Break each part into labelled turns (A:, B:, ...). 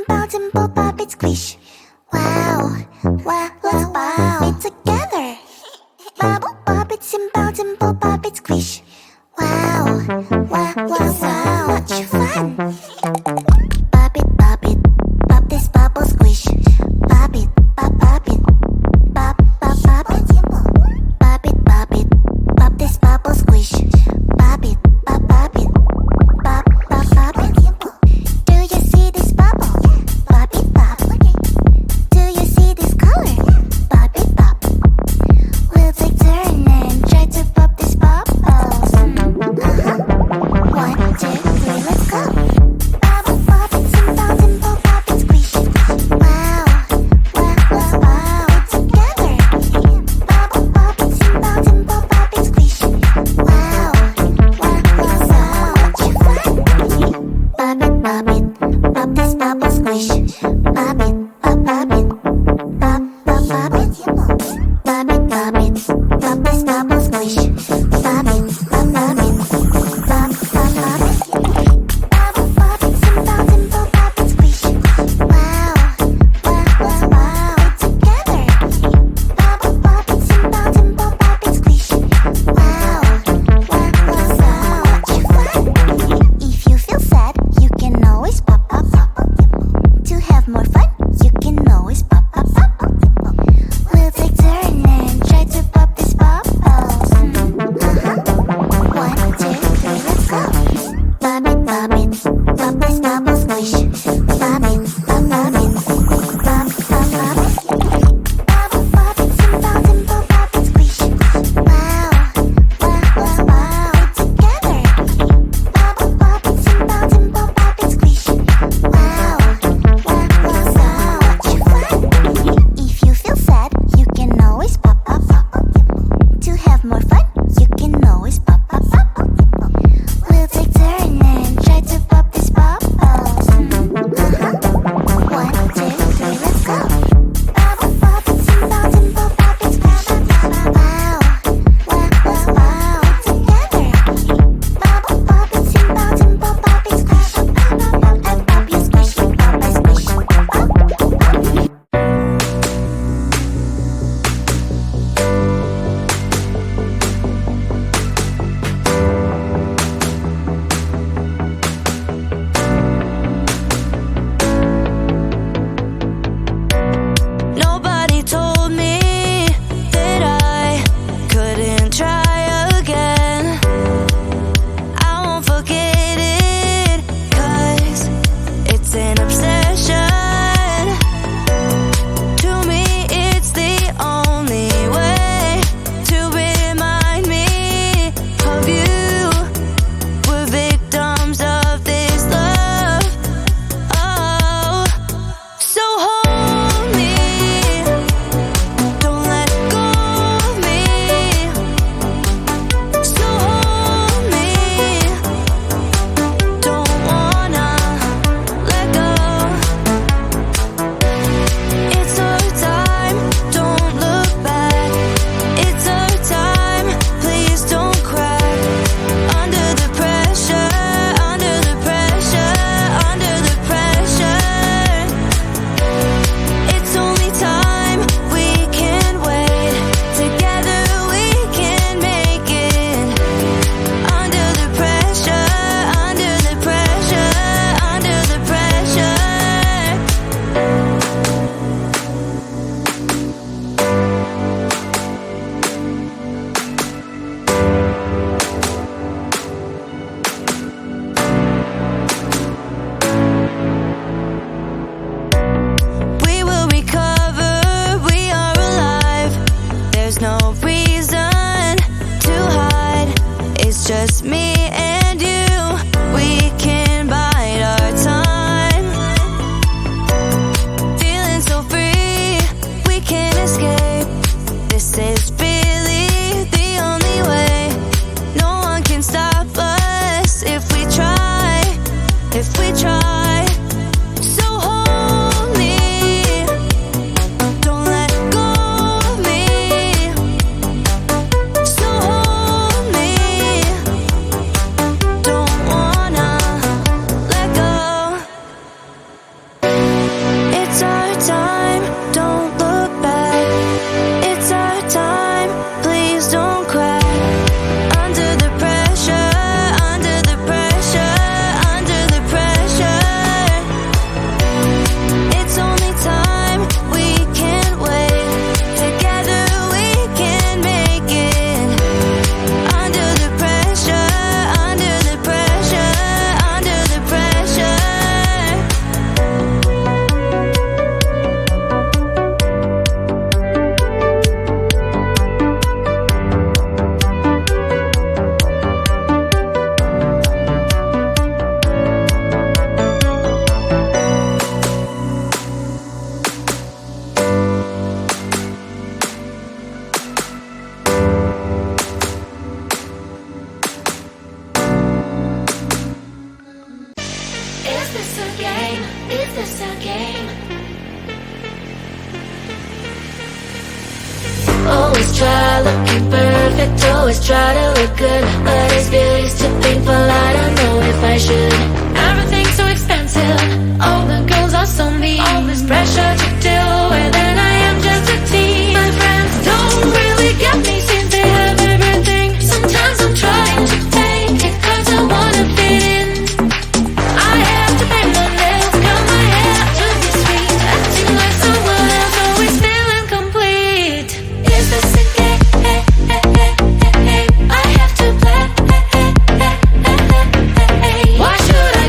A: bounce and pop, pop it, squish. Wow, wow, let's pop it together. Bubble, pop it, bounce and pop, pop it, squish. Wow, wow, wow, so much fun. Pop it, pop this bubble, squish. Pop it, pop it, pop, pop, pop it. Pop it, pop this bubble, squish. Pop it, pop it, pop, pop, pop it. Do you see this bubble? Pop it, pop. Do you see this color? Pop it, pop. We'll take turn and try to pop this bubble. 1, 2, 3, let's go. Bubble, pop it, bounce and pop, pop it, squish. Wow, wow, wow, wow, it's together. Bubble, pop it, bounce and pop, pop it, squish. Wow, wow, wow, so much fun. Pop this bubble, squish. Pop it, pop it, pop, pop, pop it. Pop it, pop this bubble, squish. Pop it, pop it, pop, pop, pop it. Bubble, pop it, bounce and pop, pop it, squish. Wow, wow, wow, wow, it's together. Bubble, pop it, bounce and pop, pop it, squish. Wow, wow, wow, so much fun. If you feel sad, you can always pop, pop, pop. To have more fun, you can always pop, pop, pop. We'll take turn and try to pop this bubble. 1, 2, 3, let's go. Pop it, pop this bubble, squish. Pop it, pop it, pop, pop, pop it. Bubble, pop it, bounce and pop, pop it, squish. Wow, wow, wow, wow, it's together. Bubble, pop it, bounce and pop, pop it, squish. Wow, wow, wow, so much fun. If you feel sad, you can always pop, pop, pop. To have more fun, you can always pop, pop, pop. We'll take turn and try to pop this bubble. 1, 2, 3, let's go. Bubble, pop it, bounce and pop, pop it, squish. Wow, wow, wow, wow, it's together. Bubble, pop it, bounce and pop, pop it, squish. And pop you squish, pop I squish.
B: Nobody told me that I couldn't try again. I won't forget it, 'cause it's an obsession. To me, it's the only way to remind me of you. We're victims of this love. Oh, so hold me. Don't let go of me. So hold me. Don't wanna let go.
A: this a game? Always try looking perfect, always try to look good, but is beauty too painful? I don't know if I should. Everything's so expensive, all the girls are so mean, all this pressure to deal with, and I am just a teen. My friends don't really get me since they have everything. Sometimes I'm trying to fake it cause I wanna fit in. I have to paint my nails, cut my hair to be sweet, acting like someone else, always feeling complete. Is this a game? I have to play. Why should I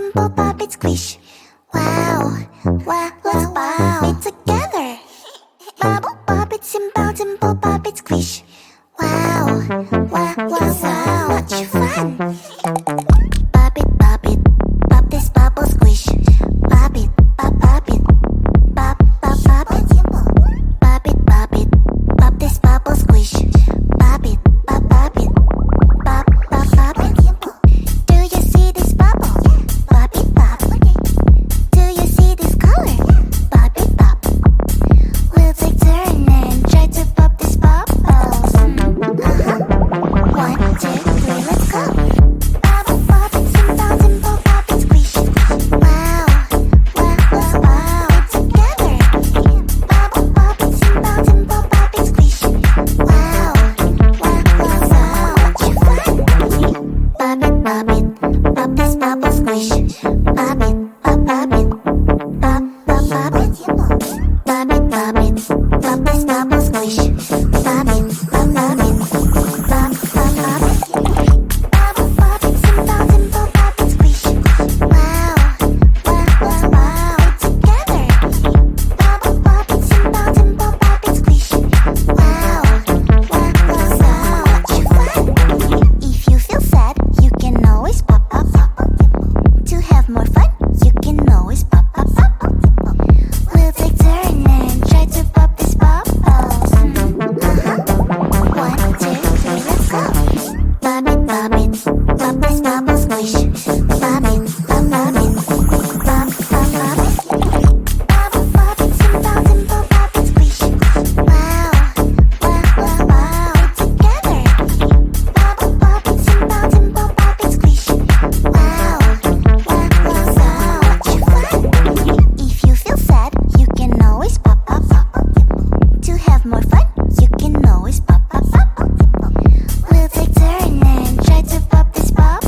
A: dimple, pop it, squish. Wow, wow, let's pop it together. Bubble, pop it, simple, dimple, pop it, squish. Wow, wow, wow, wow, much fun. Pop it, pop this bubble, squish. Pop it, pop it, pop, pop, pop it. Pop it, pop this bubble, squish. Pop it, pop it, pop, pop, pop it. Do you see this bubble? Pop it, pop. Do you see this color? Pop it, pop. We'll take turn and try to pop this bubbles. 1, 2, 3, let's go. Bubble, pop it, simple, dimple, pop it, squish. Wow, wow, wow, wow, it's together. Bubble, pop it, simple, dimple, pop it, squish. Wow, wow, wow, wow, much fun. Pop it, pop this bubble, squish. Pop it, pop it, pop, pop, pop it. Pop it, pop this bubble, squish. Pop it, pop it, pop, pop, pop it. Bubble, pop it, simple, dimple, pop it, squish. Wow, wow, wow, wow, it's together. Bubble, pop it, simple, dimple, pop it, squish. Wow, wow, wow, wow, much fun. If you feel sad, you can always pop, pop, pop. To have more fun, you can always pop, pop, pop. We'll take turn and try to pop this bubbles. 1, 2, 3, let's go. Pop it, pop this bubble, squish. Pop it, pop it, pop, pop, pop it. Bubble, pop it, simple, dimple, pop it, squish. Wow, wow, wow, wow, it's together. Bubble, pop it, simple, dimple, pop it, squish. Wow, wow, wow, wow, much fun. If you feel sad, you can always pop, pop, pop. To have more fun, you can always pop, pop, pop. We'll take turn and try to pop this bubble.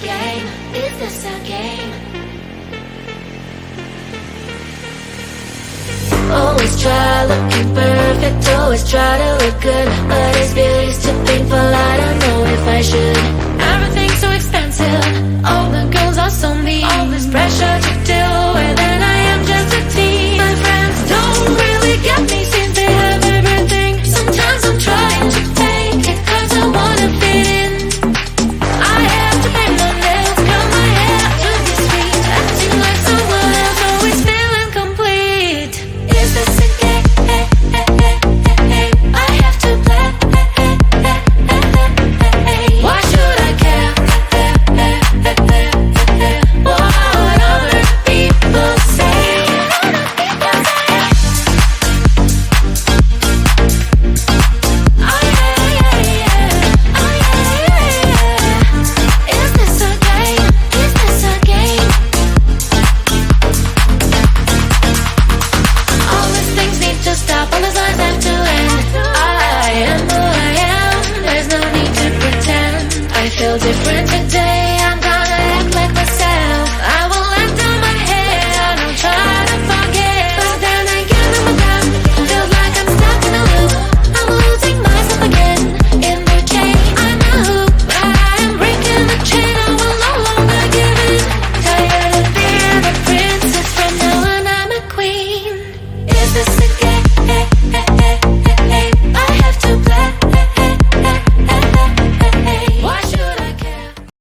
A: game? Is this a game? Always try looking perfect, always try to look good, but is beauty too painful? I don't know if I should. Everything's so expensive,